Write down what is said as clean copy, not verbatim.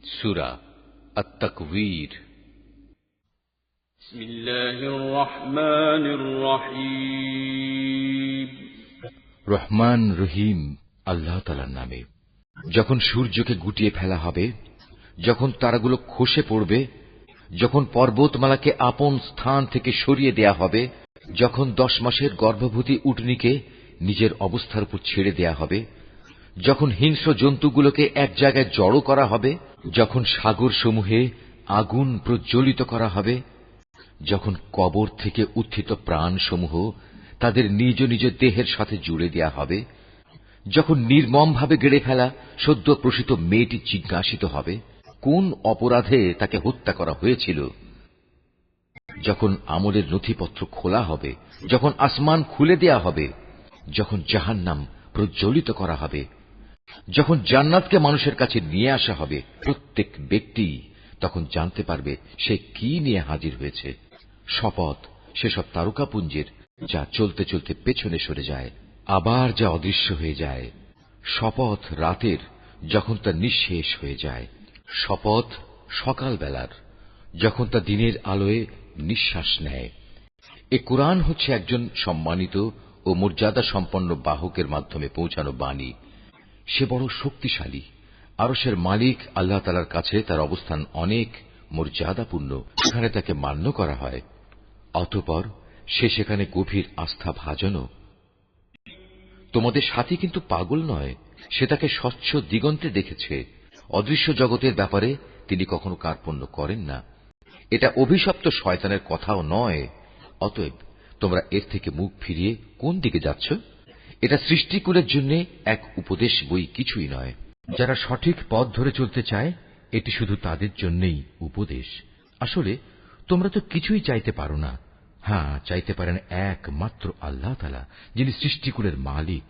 সূরা আত-তাকবীর। বিসমিল্লাহির রহমানির রহিম। রহমান রহিম আল্লাহ তাআলার নামে। যখন সূর্যকে গুটিয়ে ফেলা হবে, যখন তারাগুলো খসে পড়বে, যখন পর্বতমালাকে আপন স্থান থেকে সরিয়ে দেয়া হবে, যখন 10 মাসের গর্ভবতী উটনীকে নিজের অবস্থার উপর ছেড়ে দেয়া হবে, যখন হিংস্র জন্তুগুলোকে এক জায়গায় জড়ো করা হবে, যখন সাগর সমূহে আগুন প্রজ্বলিত করা হবে, যখন কবর থেকে উত্থিত প্রাণসমূহ তাদের নিজ নিজ দেহের সাথে জুড়ে দেয়া হবে, যখন নির্মমভাবে গেড়ে ফেলা সদ্য প্রসূত মেয়েটি জিজ্ঞাসিত হবে কোন অপরাধে তাকে হত্যা করা হয়েছিল, যখন আমলের নথিপত্র খোলা হবে, যখন আসমান খুলে দেয়া হবে, যখন জাহান্নাম প্রজ্বলিত করা হবে, যখন জান্নাতকে মানুষের কাছে নিয়ে আসা হবে, প্রত্যেক ব্যক্তি তখন জানতে পারবে সে কি নিয়ে হাজির হয়েছে। শপথ সেসব তারকাপুঞ্জের যা চলতে চলতে পেছনে সরে যায়, আবার যা অদৃশ্য হয়ে যায়। শপথ রাতের যখন তা নিঃশেষ হয়ে যায়। শপথ সকালবেলার যখন তা দিনের আলোয় নিঃশ্বাস নেয়। এ কোরআন হচ্ছে একজন সম্মানিত ও মর্যাদা সম্পন্ন বাহকের মাধ্যমে পৌঁছানো বাণী। সে বড় শক্তিশালী। আরশের মালিক আল্লাহ তাআলার কাছে তার অবস্থান অনেক মর্যাদাপূর্ণ, সেখানে তাকে মান্য করা হয়। অতঃপর সে সেখানে গভীর আস্থা ভাজনও। তোমাদের সাথী কিন্তু পাগল নয়, সে তাকে স্বচ্ছ দিগন্তে দেখেছে। অদৃশ্য জগতের ব্যাপারে তিনি কখনো কার্পণ্য করেন না। এটা অভিশপ্ত শয়তানের কথাও নয়। অতএব তোমরা এর থেকে মুখ ফিরিয়ে কোন দিকে যাচ্ছ? এটা সৃষ্টিকুলের জন্য এক উপদেশ বই, কিছুই নয়। যারা সঠিক পথ ধরে চলতে চায় এটি শুধু তাদের জন্যই উপদেশ। আসলে তোমরা তো কিছুই চাইতে পারো না। হ্যাঁ, চাইতে পারেন একমাত্র আল্লাহ তাআলা, যিনি সৃষ্টিকুলের মালিক।